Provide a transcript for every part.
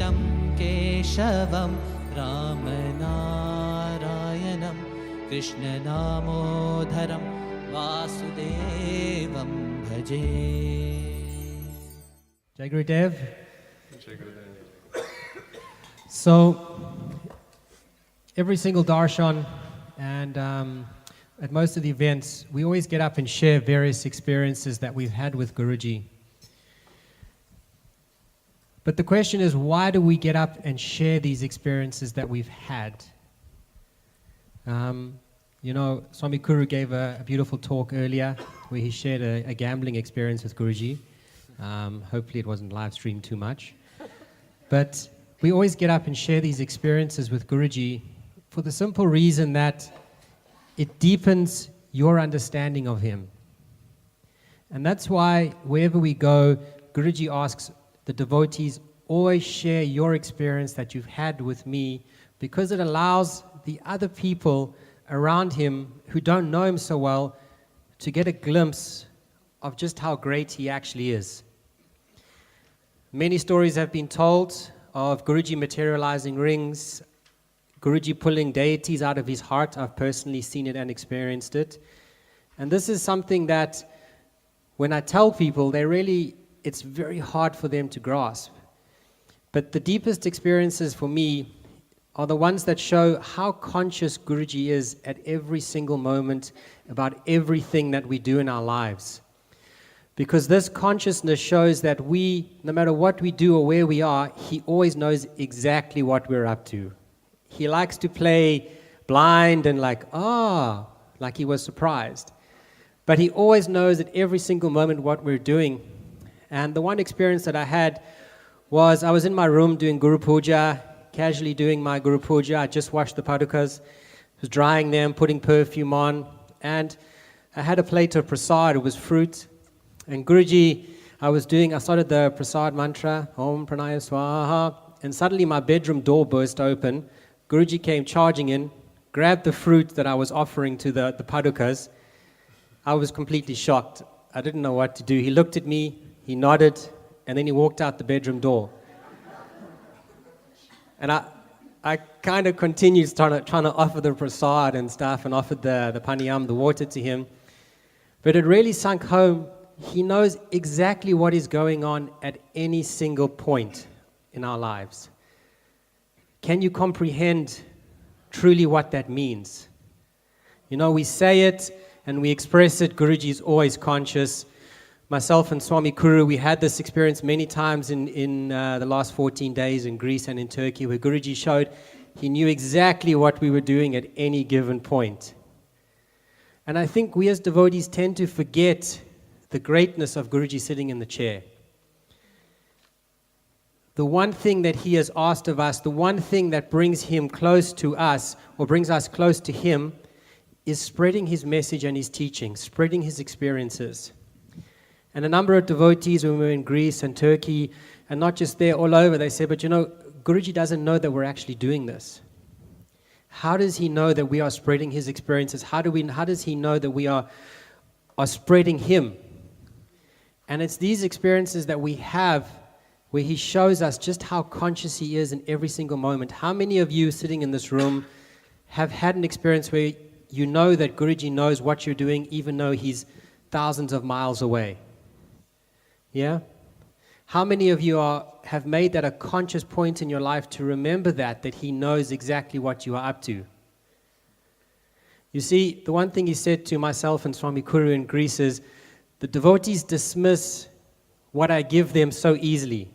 Vishtam Keshavam Ramanarayanam Krishna Namodharam Vasudevam Bhaje. Jai Gurudev. Jai Gurudev. So, every single darshan and at most of the events, we always get up and share various experiences that we've had with Guruji. But the question is, why do we get up and share these experiences that we've had? Swami Kuru gave a beautiful talk earlier where he shared a gambling experience with Guruji. Hopefully it wasn't live streamed too much. But we always get up and share these experiences with Guruji for the simple reason that it deepens your understanding of him. And that's why wherever we go, Guruji asks the devotees, always share your experience that you've had with me, because it allows the other people around him who don't know him so well to get a glimpse of just how great he actually is. Many stories have been told of Guruji materializing rings, Guruji pulling deities out of his heart. I've personally seen it and experienced it. And this is something that when I tell people, it's very hard for them to grasp. But the deepest experiences for me are the ones that show how conscious Guruji is at every single moment about everything that we do in our lives. Because this consciousness shows that no matter what we do or where we are, he always knows exactly what we're up to. He likes to play blind and like he was surprised. But he always knows at every single moment what we're doing. And the one experience that I had was I was in my room doing Guru Puja, casually doing my Guru Puja. I just washed the padukas, was drying them, putting perfume on, and I had a plate of prasad. It was fruit. And Guruji, I started the prasad mantra, Om Pranaya Swaha, and suddenly my bedroom door burst open. Guruji came charging in, grabbed the fruit that I was offering to the padukas. I was completely shocked. I didn't know what to do. He looked at me, he nodded, and then he walked out the bedroom door. And I kind of continued trying to offer the prasad and stuff, and offered the paniyam, the water, to him. But it really sunk home. He knows exactly what is going on at any single point in our lives. Can you comprehend truly what that means? We say it and we express it. Guruji is always conscious. Myself and Swami Kuru, we had this experience many times in the last 14 days in Greece and in Turkey, where Guruji showed he knew exactly what we were doing at any given point. And I think we as devotees tend to forget the greatness of Guruji sitting in the chair. The one thing that he has asked of us, the one thing that brings him close to us, or brings us close to him, is spreading his message and his teaching, spreading his experiences. And a number of devotees, when we were in Greece and Turkey, and not just there, all over, they said, but Guruji doesn't know that we're actually doing this. How does he know that we are spreading his experiences? How does he know that we are spreading him? And it's these experiences that we have where he shows us just how conscious he is in every single moment. How many of you sitting in this room have had an experience where you know that Guruji knows what you're doing even though he's thousands of miles away? Yeah? How many of you have made that a conscious point in your life to remember that he knows exactly what you are up to? You see, the one thing he said to myself and Swami Kuru in Greece is, the devotees dismiss what I give them so easily.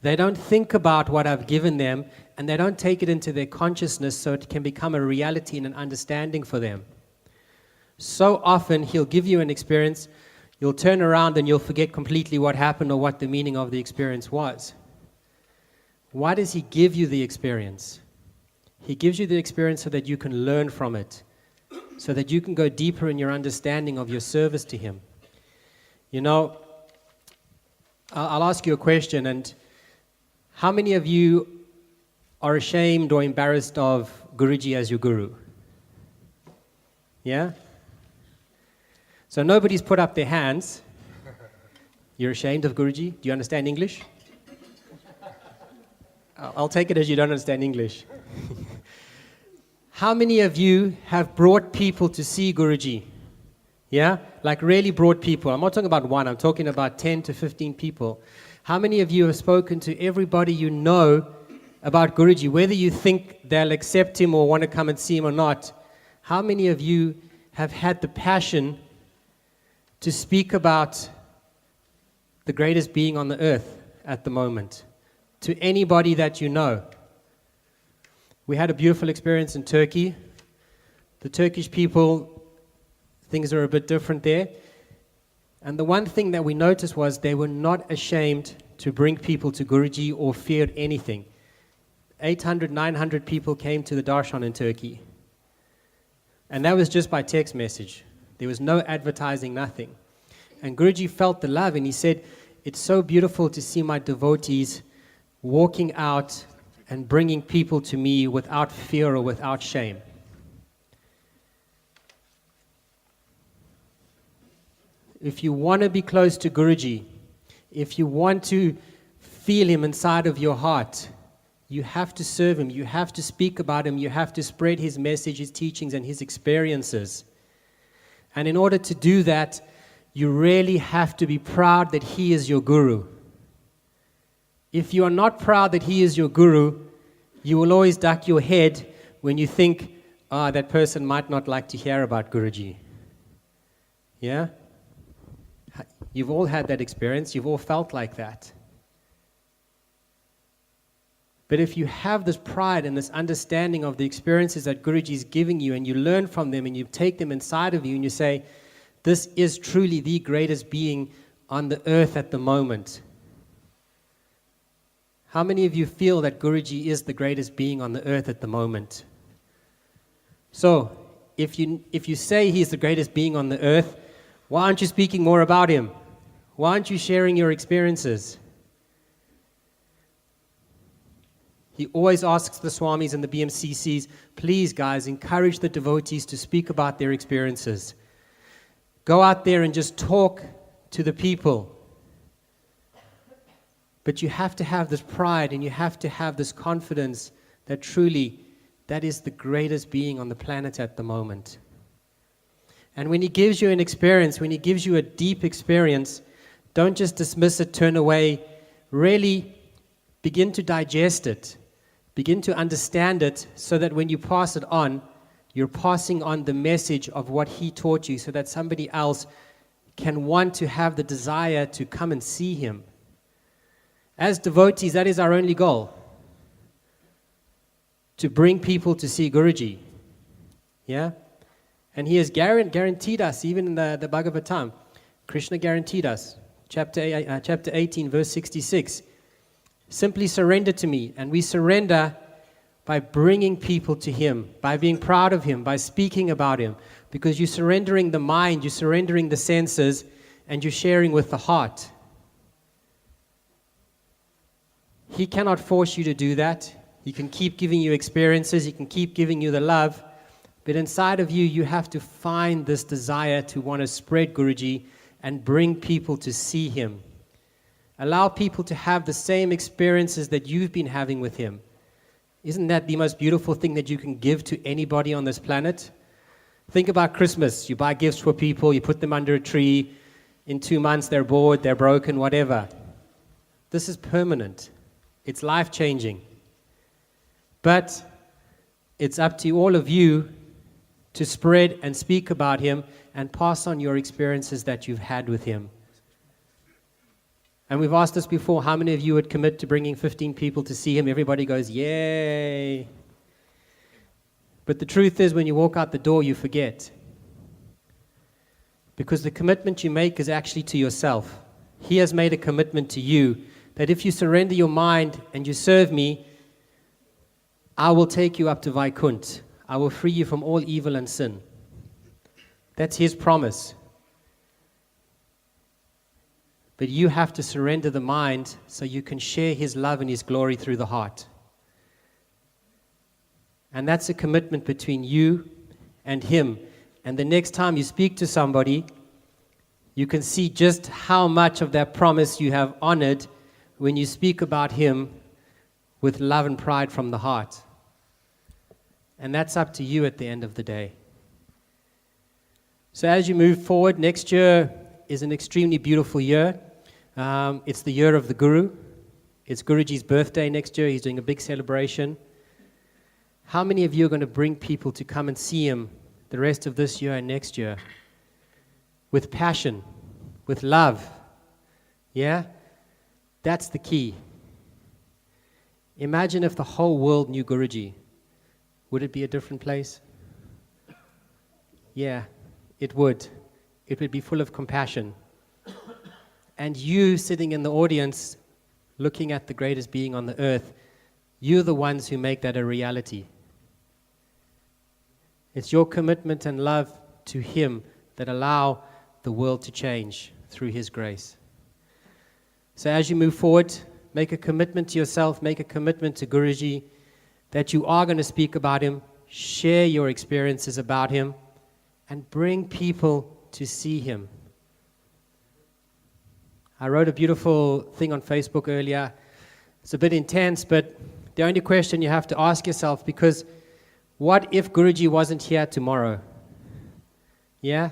They don't think about what I've given them, and they don't take it into their consciousness so it can become a reality and an understanding for them. So often he'll give you an experience, you'll turn around and you'll forget completely what happened or what the meaning of the experience was. Why does he give you the experience? He gives you the experience so that you can learn from it, so that you can go deeper in your understanding of your service to him. I'll ask you a question, and how many of you are ashamed or embarrassed of Guruji as your guru? Yeah? So nobody's put up their hands. You're ashamed of Guruji? Do you understand English? I'll take it as you don't understand English. How many of you have brought people to see Guruji? Yeah? Like really brought people. I'm not talking about one, I'm talking about 10 to 15 people. How many of you have spoken to everybody you know about Guruji, whether you think they'll accept him or want to come and see him or not? How many of you have had the passion to speak about the greatest being on the earth at the moment to anybody that you know? We had a beautiful experience in Turkey. The Turkish people, things are a bit different there. And the one thing that we noticed was they were not ashamed to bring people to Guruji or feared anything. 800, 900 people came to the darshan in Turkey. And that was just by text message. There was no advertising, nothing. And Guruji felt the love and he said, it's so beautiful to see my devotees walking out and bringing people to me without fear or without shame. If you want to be close to Guruji, if you want to feel him inside of your heart, you have to serve him, you have to speak about him, you have to spread his message, his teachings, and his experiences. And in order to do that, you really have to be proud that he is your guru. If you are not proud that he is your guru, you will always duck your head when you think, that person might not like to hear about Guruji. Yeah? You've all had that experience. You've all felt like that. But if you have this pride and this understanding of the experiences that Guruji is giving you and you learn from them and you take them inside of you and you say, this is truly the greatest being on the earth at the moment. How many of you feel that Guruji is the greatest being on the earth at the moment? So, if you say he's the greatest being on the earth, why aren't you speaking more about him? Why aren't you sharing your experiences? He always asks the Swamis and the BMCCs, please guys, encourage the devotees to speak about their experiences. Go out there and just talk to the people. But you have to have this pride and you have to have this confidence that truly that is the greatest being on the planet at the moment. And when he gives you an experience, when he gives you a deep experience, don't just dismiss it, turn away. Really begin to digest it. Begin to understand it so that when you pass it on, you're passing on the message of what he taught you so that somebody else can want to have the desire to come and see him. As devotees, that is our only goal. To bring people to see Guruji. Yeah? And he has guaranteed us, even in the Bhagavatam, Krishna guaranteed us, chapter 18, verse 66, simply surrender to me. And we surrender by bringing people to him, by being proud of him, by speaking about him, because you're surrendering the mind, you're surrendering the senses, and you're sharing with the heart. He cannot force you to do that. He can keep giving you experiences, he can keep giving you the love, but inside of you, you have to find this desire to want to spread Guruji and bring people to see him. Allow people to have the same experiences that you've been having with him. Isn't that the most beautiful thing that you can give to anybody on this planet? Think about Christmas. You buy gifts for people, you put them under a tree. In 2 months, they're bored, they're broken, whatever. This is permanent. It's life-changing. But it's up to all of you to spread and speak about him and pass on your experiences that you've had with him. And we've asked this before, how many of you would commit to bringing 15 people to see him? Everybody goes, yay. But the truth is, when you walk out the door, you forget. Because the commitment you make is actually to yourself. He has made a commitment to you that if you surrender your mind and you serve me, I will take you up to Vaikunt. I will free you from all evil and sin. That's his promise. But you have to surrender the mind so you can share his love and his glory through the heart. And that's a commitment between you and him. And the next time you speak to somebody, you can see just how much of that promise you have honored when you speak about him with love and pride from the heart. And that's up to you at the end of the day. So as you move forward, next year is an extremely beautiful year. It's the year of the Guru. It's Guruji's birthday next year. He's doing a big celebration. How many of you are going to bring people to come and see him the rest of this year and next year? With passion, with love. Yeah? That's the key. Imagine if the whole world knew Guruji. Would it be a different place? Yeah, it would. It would be full of compassion. And you sitting in the audience, looking at the greatest being on the earth, you're the ones who make that a reality. It's your commitment and love to him that allow the world to change through his grace. So as you move forward, make a commitment to yourself, make a commitment to Guruji, that you are going to speak about him, share your experiences about him, and bring people to see him. I wrote a beautiful thing on Facebook earlier. It's a bit intense, but the only question you have to ask yourself, because what if Guruji wasn't here tomorrow? Yeah?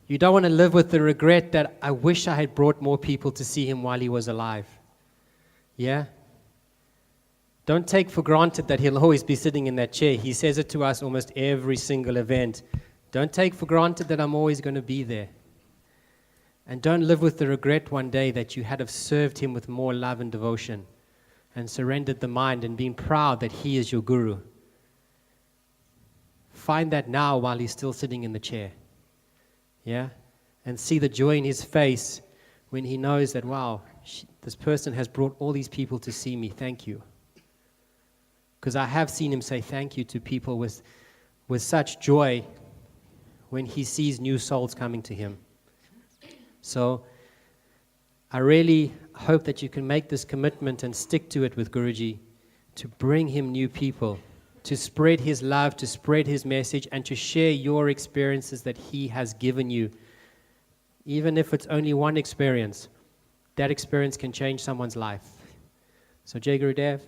You don't want to live with the regret that I wish I had brought more people to see him while he was alive. Yeah? Don't take for granted that he'll always be sitting in that chair. He says it to us almost every single event. Don't take for granted that I'm always going to be there. And don't live with the regret one day that you had have served him with more love and devotion and surrendered the mind and been proud that he is your Guru. Find that now while he's still sitting in the chair. Yeah? And see the joy in his face when he knows that, wow, this person has brought all these people to see me. Thank you. Because I have seen him say thank you to people with such joy when he sees new souls coming to him. So I really hope that you can make this commitment and stick to it with Guruji, to bring him new people, to spread his love, to spread his message, and to share your experiences that he has given you. Even if it's only one experience, that experience can change someone's life. So Jai Gurudev.